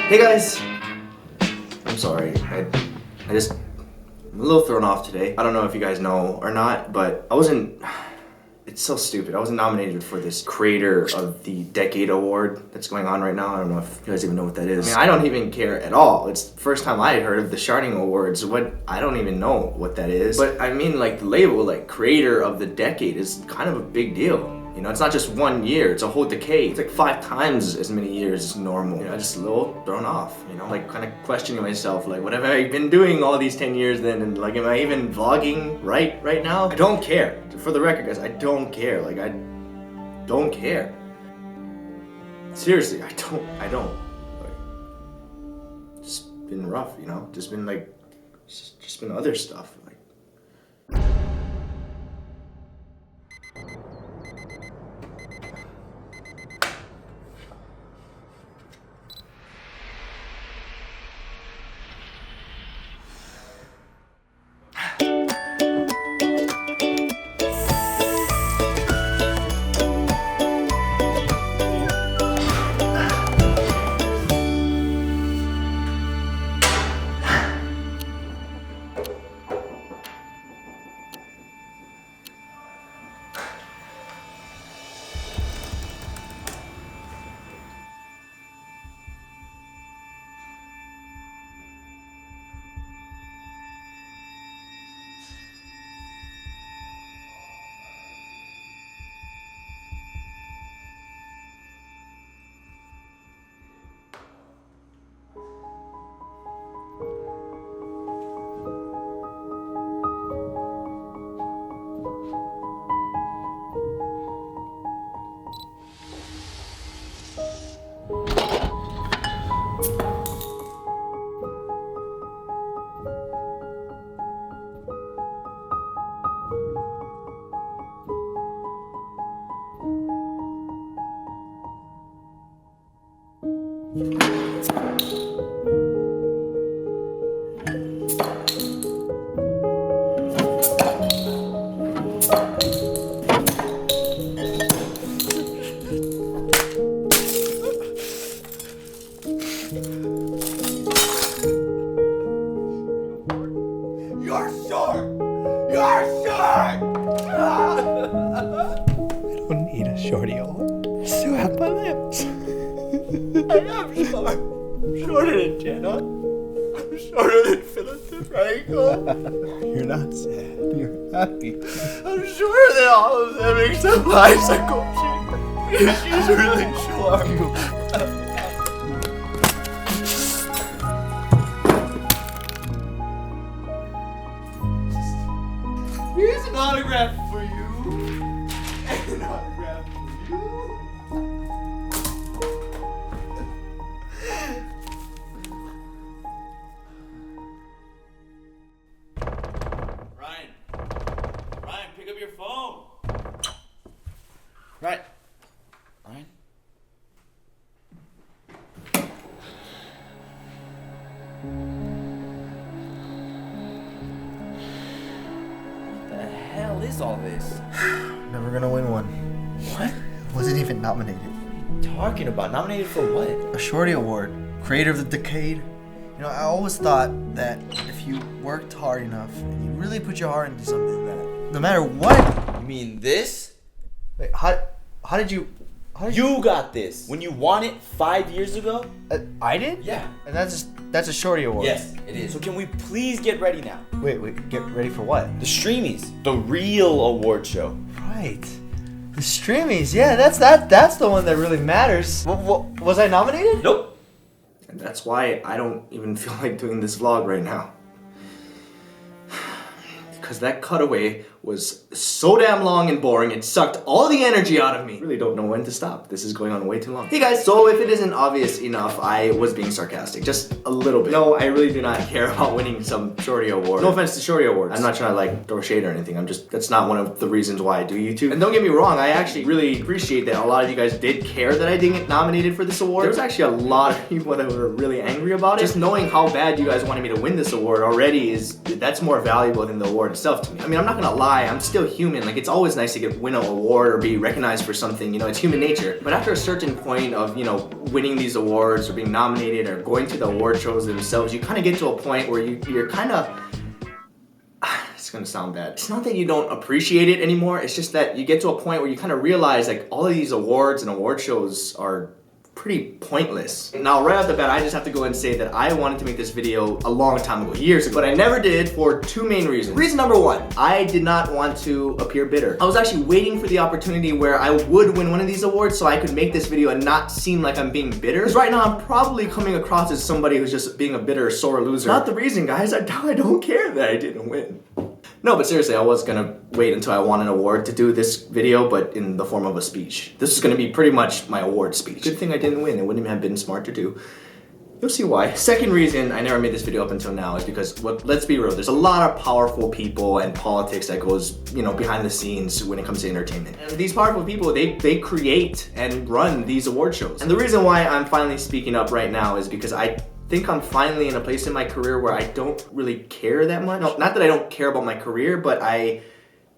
Hey guys! I'm sorry, I'm a little thrown off today. I don't know if you guys know or not, but it's so stupid. I wasn't nominated for this Creator of the Decade award that's going on right now. I don't know if you guys even know what that is. I mean, I don't even care at all. It's the first time I heard of the Shorty Awards. I don't even know what that is. But I mean, like, the label, like, Creator of the Decade is kind of a big deal. You know, it's not just 1 year, it's a whole decade. It's like 5 times as many years as normal. You know, just a little thrown off, you know? Like, kind of questioning myself, like, what have I been doing all these 10 years then? And like, am I even vlogging right now? I don't care. For the record, guys, I don't care. Like, I don't care. Seriously, I don't. Like, just been rough, you know? Just been like, just been other stuff. Like, I don't need a Shorty Award. I still have my lips. I am short. I'm shorter than Jenna. I'm shorter than Philip DeFranco. You're not sad. You're happy. I'm shorter than all of them except Bicycle Chick. She's really short. Here's an autograph for you. And an autograph for you. Ryan, pick up your phone. Ryan. What the hell is all this? never gonna win one. What? Wasn't even nominated. What are you talking about? Nominated for what? A Shorty Award, Creator of the Decade. You know, I always thought that if you worked hard enough and you really put your heart into something, that no matter what. You mean this? Wait, how did you? You got this when you won it 5 years ago? I did? Yeah. And that's a Shorty Award. Yes, it is. So can we please get ready now? Wait, get ready for what? The Streamies, the real award show. Right. The Streamies, yeah, that's the one that really matters. Was I nominated? Nope. And that's why I don't even feel like doing this vlog right now. Because that cutaway was so damn long and boring, it sucked all the energy out of me. Really don't know when to stop. This is going on way too long. Hey guys, so if it isn't obvious enough, I was being sarcastic, just a little bit. No, I really do not care about winning some Shorty Award. No offense to Shorty Awards. I'm not trying to like throw shade or anything. That's not one of the reasons why I do YouTube. And don't get me wrong, I actually really appreciate that a lot of you guys did care that I didn't get nominated for this award. There was actually a lot of people that were really angry about it. Just knowing how bad you guys wanted me to win this award already that's more valuable than the award itself to me. I mean, I'm not gonna lie. lie, I'm still human. Like, it's always nice to win an award or be recognized for something, you know, it's human nature. But after a certain point of, you know, winning these awards or being nominated or going to the award shows themselves, you kind of get to a point where you're kind of, it's gonna sound bad. It's not that you don't appreciate it anymore, it's just that you get to a point where you kind of realize like all of these awards and award shows are pretty pointless. Now, right off the bat, I just have to go and say that I wanted to make this video a long time ago, years ago, but I never did for two main reasons. Reason number one, I did not want to appear bitter. I was actually waiting for the opportunity where I would win one of these awards so I could make this video and not seem like I'm being bitter. Because right now, I'm probably coming across as somebody who's just being a bitter, sore loser. Not the reason, guys. I don't care that I didn't win. No, but seriously, I was gonna wait until I won an award to do this video, but in the form of a speech. This is gonna be pretty much my award speech. Good thing I didn't win. It wouldn't have been smart to do. You'll see why. Second reason I never made this video up until now is because, well, let's be real, there's a lot of powerful people and politics that goes, you know, behind the scenes when it comes to entertainment. And these powerful people, they create and run these award shows. And the reason why I'm finally speaking up right now is because I think I'm finally in a place in my career where I don't really care that much. No, not that I don't care about my career, but I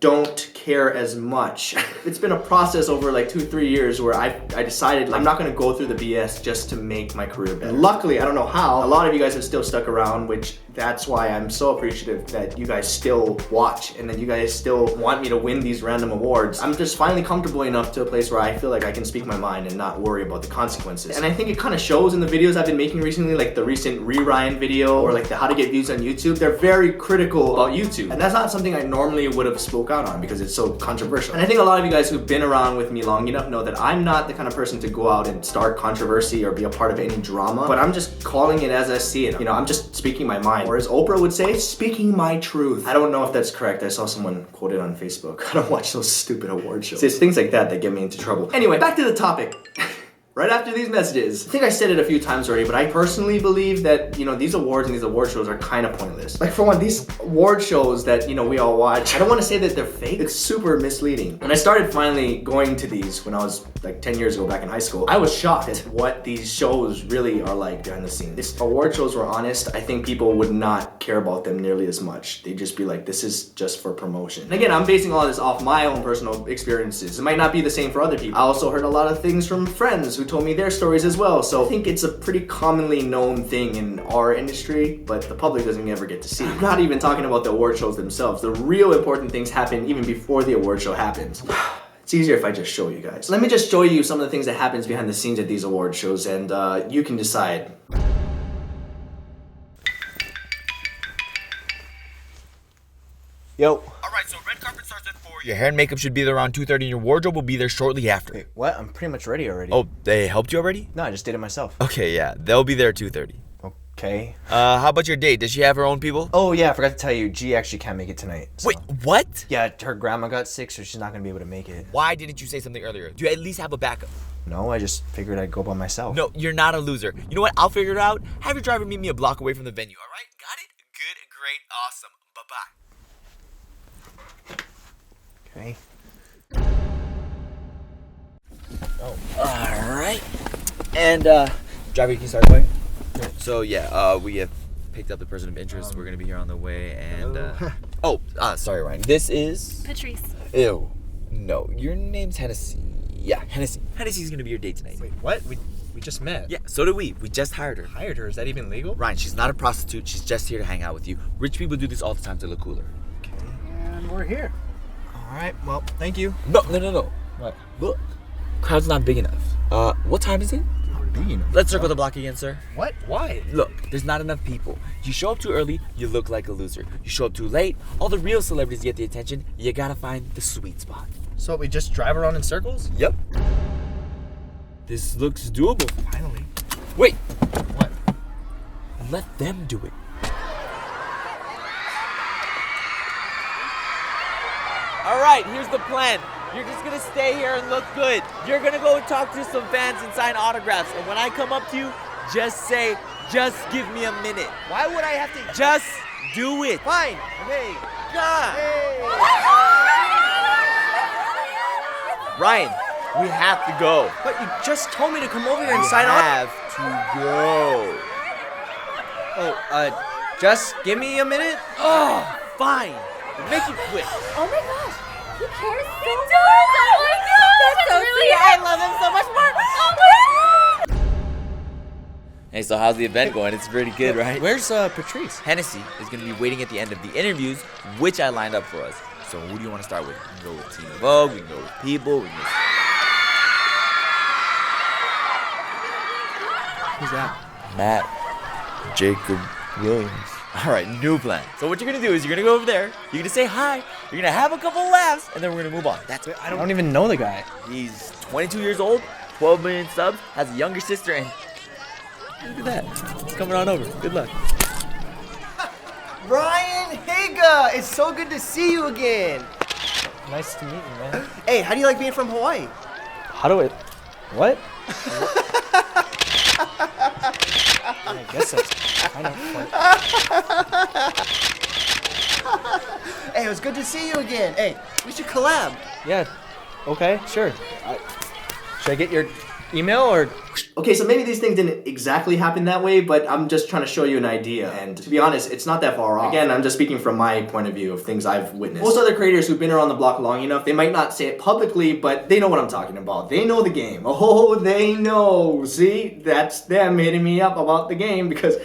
don't care as much. It's been a process over like 2-3 years where I decided like, I'm not gonna go through the BS just to make my career better. And luckily, I don't know how, a lot of you guys have still stuck around, which that's why I'm so appreciative that you guys still watch and that you guys still want me to win these random awards. I'm just finally comfortable enough to a place where I feel like I can speak my mind and not worry about the consequences. And I think it kind of shows in the videos I've been making recently, like the recent Ryan video or like the how to get views on YouTube. They're very critical about YouTube. And that's not something I normally would have spoke out on because it's so controversial. And I think a lot of you guys who've been around with me long enough know that I'm not the kind of person to go out and start controversy or be a part of any drama, but I'm just calling it as I see it. You know, I'm just speaking my mind. Or as Oprah would say, speaking my truth. I don't know if that's correct. I saw someone quote it on Facebook. I don't watch those stupid award shows. It's things like that that get me into trouble. Anyway, back to the topic. Right after these messages, I think I said it a few times already, but I personally believe that, you know, these awards and these award shows are kind of pointless. Like, for one, these award shows that, you know, we all watch, I don't want to say that they're fake. It's super misleading. When I started finally going to these when I was like 10 years ago back in high school, I was shocked at what these shows really are like behind the scenes. If award shows were honest, I think people would not care about them nearly as much. They'd just be like, this is just for promotion. And again, I'm basing all this off my own personal experiences. It might not be the same for other people. I also heard a lot of things from friends who told me their stories as well. So I think it's a pretty commonly known thing in our industry, but the public doesn't ever get to see. I'm not even talking about the award shows themselves. The real important things happen even before the award show happens. It's easier if I just show you guys. Let me just show you some of the things that happens behind the scenes at these award shows and you can decide. Yo. Alright, so red carpet starts at 4. Your hair and makeup should be there around 2:30 and your wardrobe will be there shortly after. Wait, what? I'm pretty much ready already. Oh, they helped you already? No, I just did it myself. Okay, yeah, they'll be there at 2:30. Okay. How about your date? Does she have her own people? Oh yeah, I forgot to tell you, G actually can't make it tonight. So. Wait, what? Yeah, her grandma got sick, so she's not gonna be able to make it. Why didn't you say something earlier? Do you at least have a backup? No, I just figured I'd go by myself. No, you're not a loser. You know what? I'll figure it out. Have your driver meet me a block away from the venue, alright? Got it? Good, great, awesome. Bye-bye. Okay. Oh, alright. And, driver, you can start going. So, yeah, we have picked up the person of interest. We're gonna be here on the way, and, sorry, Ryan. This is... Patrice. Ew. No, your name's Hennessy. Yeah, Hennessy. Hennessy's gonna be your date tonight. Wait, what? We just met. Yeah, so did we. We just hired her. Hired her? Is that even legal? Ryan, she's not a prostitute. She's just here to hang out with you. Rich people do this all the time to look cooler. Okay, and we're here. All right. Well, thank you. No. What? Look, crowd's not big enough. What time is it? Big enough. Let's circle the block again, sir. What? Why? Look, there's not enough people. You show up too early, you look like a loser. You show up too late, all the real celebrities get the attention. You gotta find the sweet spot. So we just drive around in circles? Yep. This looks doable. Finally. Wait, What? let them do it. All right, here's the plan. You're just gonna stay here and look good. You're gonna go and talk to some fans and sign autographs. And when I come up to you, just say, just give me a minute. Why would I have to? Just do it. Fine. Okay. Yeah. Hey. Ryan, we have to go. But you just told me to come over here and We sign off. have to go. Oh, just give me a minute. Oh, fine. Make you quit. Oh my gosh, he cares so much. Oh my gosh, that's so really sweet. I love him so much more. Oh my god. Hey, so how's the event going? It's pretty good, right? Where's Patrice? Hennessy is going to be waiting at the end of the interviews, which I lined up for us. So who do you want to start with? We can go with Team Vogue, we can go with People, we can go with... Who's that? Matt Jacob Williams. All right, new plan. So what you're going to do is you're going to go over there, you're going to say hi, you're going to have a couple laughs, and then we're going to move on. That's it. I don't even know the guy. He's 22 years old, 12 million subs, has a younger sister, and look at that. He's coming on over. Good luck. Ryan Higa, it's so good to see you again. Nice to meet you, man. Hey, how do you like being from Hawaii? How do it? What? I guess that's kind of fun. Hey, it was good to see you again. Hey, we should collab. Yeah. Okay. Sure. Should I get your email or? Okay, so maybe these things didn't exactly happen that way, but I'm just trying to show you an idea. And to be honest, it's not that far off. Again, I'm just speaking from my point of view of things I've witnessed. Most other creators who've been around the block long enough, they might not say it publicly, but they know what I'm talking about. They know the game. Oh, they know. See, that's them hitting me up about the game because...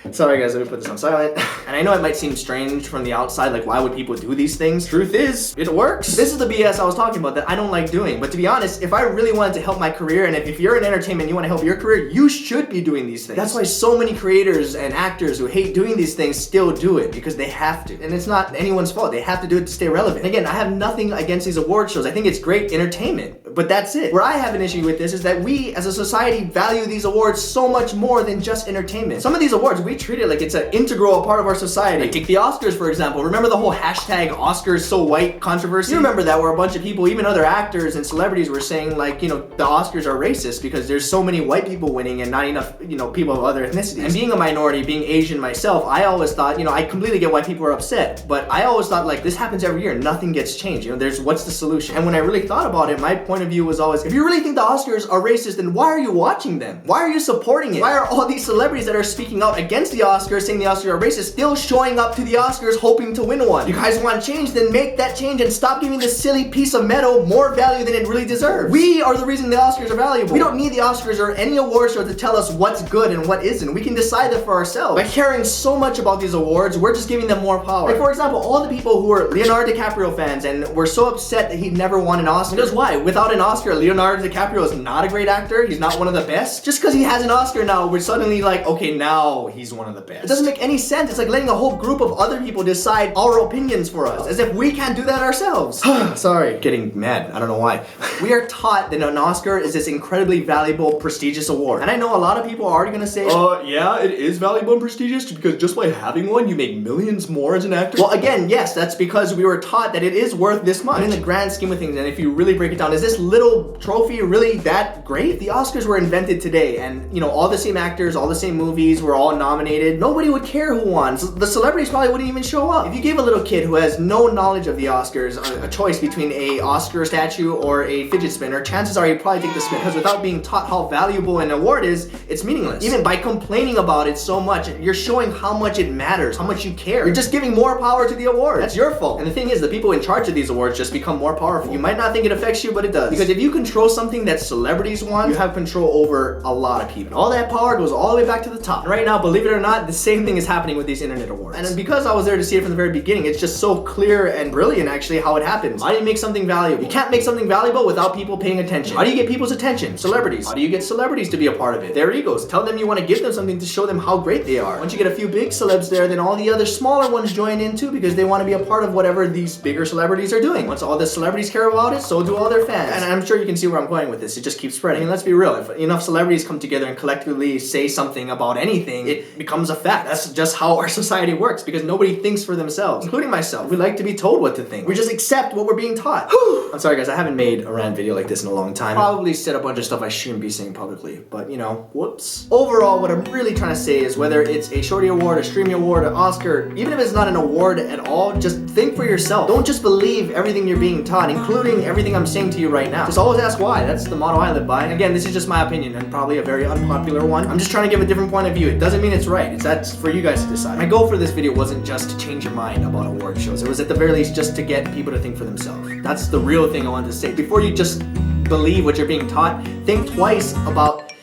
Sorry guys, let me put this on silent. And I know it might seem strange from the outside, like why would people do these things? Truth is, it works. This is the BS I was talking about that I don't like doing. But to be honest, if I really wanted to help my career, and if you're in entertainment and you want to help your career, you should be doing these things. That's why so many creators and actors who hate doing these things still do it, because they have to. And it's not anyone's fault, they have to do it to stay relevant. And again, I have nothing against these award shows. I think it's great entertainment, but that's it. Where I have an issue with this is that we as a society value these awards so much more than just entertainment. Some of these awards, we treat it like it's an integral part of our society. Like take the Oscars, for example. Remember the whole hashtag Oscars so white controversy? You remember that, where a bunch of people, even other actors and celebrities, were saying like, you know, the Oscars are racist because there's so many white people winning and not enough, you know, people of other ethnicities. And being a minority, being Asian myself, I always thought, you know, I completely get why people are upset, but I always thought like this happens every year, nothing gets changed. You know, what's the solution? And when I really thought about it, my point of view was always, if you really think the Oscars are racist, then why are you watching them? Why are you supporting it? Why are all these celebrities that are speaking out against the Oscars, saying the Oscars are racist, still showing up to the Oscars hoping to win one? You guys want change, then make that change and stop giving this silly piece of metal more value than it really deserves. We are the reason the Oscars are valuable. We don't need the Oscars or any award show to tell us what's good and what isn't. We can decide that for ourselves. By caring so much about these awards, we're just giving them more power. Like for example, all the people who are Leonardo DiCaprio fans and were so upset that he never won an Oscar. Because why? Without an Oscar, Leonardo DiCaprio is not a great actor. He's not one of the best. Just because he has an Oscar now, we're suddenly like, okay, now he's one of the best. It doesn't make any sense. It's like letting a whole group of other people decide our opinions for us, as if we can't do that ourselves. Sorry, getting mad. I don't know why. We are taught that an Oscar is this incredibly valuable, prestigious award. And I know a lot of people are already gonna say, yeah, it is valuable and prestigious because just by having one, you make millions more as an actor. Well, again, yes, that's because we were taught that it is worth this much. But in the grand scheme of things, and if you really break it down, is this little trophy really that great? The Oscars were invented today, and you know, all the same actors, all the same movies were all nominated. Nobody would care who won. So the celebrities probably wouldn't even show up. If you gave a little kid who has no knowledge of the Oscars a choice between a Oscar statue or a fidget spinner, chances are he'd probably take the spin, because without being taught how valuable an award is, it's meaningless. Even by complaining about it so much, you're showing how much it matters, how much you care. You're just giving more power to the award. That's your fault. And the thing is, the people in charge of these awards just become more powerful. You might not think it affects you, but it does. Because if you control something that celebrities want, you have control over a lot of people. All that power goes all the way back to the top. And right now, believe it or not, the same thing is happening with these internet awards. And because I was there to see it from the very beginning, it's just so clear and brilliant actually how it happens. How do you make something valuable? You can't make something valuable without people paying attention. How do you get people's attention? Celebrities. How do you get celebrities to be a part of it? Their egos. Tell them you want to give them something to show them how great they are. Once you get a few big celebs there, then all the other smaller ones join in too, because they want to be a part of whatever these bigger celebrities are doing. Once all the celebrities care about it, so do all their fans. And I'm sure you can see where I'm going with this. It just keeps spreading. I mean, let's be real. If enough celebrities come together and collectively say something about anything, it becomes a fact. That's just how our society works, because nobody thinks for themselves, including myself. We like to be told what to think. We just accept what we're being taught. I'm sorry guys, I haven't made a rant video like this in a long time. Probably said a bunch of stuff I shouldn't be saying publicly, but you know, whoops. Overall, what I'm really trying to say is whether it's a Shorty Award, a Streamy Award, an Oscar, even if it's not an award at all, just think for yourself. Don't just believe everything you're being taught, including everything I'm saying to you right right now. Just always ask why. That's the motto I live by. And again, this is just my opinion and probably a very unpopular one. I'm just trying to give a different point of view. It doesn't mean it's right. That's for you guys to decide. My goal for this video wasn't just to change your mind about award shows. It was at the very least just to get people to think for themselves. That's the real thing I wanted to say. Before you just believe what you're being taught, think twice about...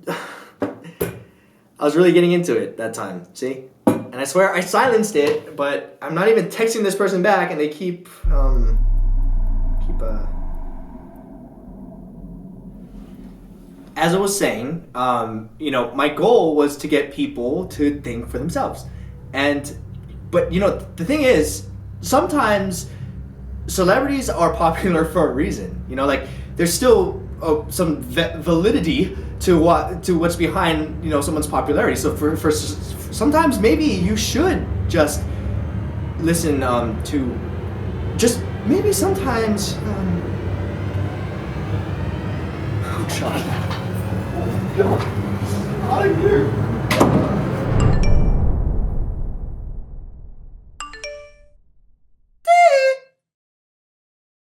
I was really getting into it that time, see? And I swear I silenced it, but I'm not even texting this person back and they keep as I was saying, you know, my goal was to get people to think for themselves. But you know, the thing is, sometimes celebrities are popular for a reason. You know, like there's still some validity to what's behind, you know, someone's popularity. So for sometimes maybe you should just listen to just maybe sometimes oh God. Out of here.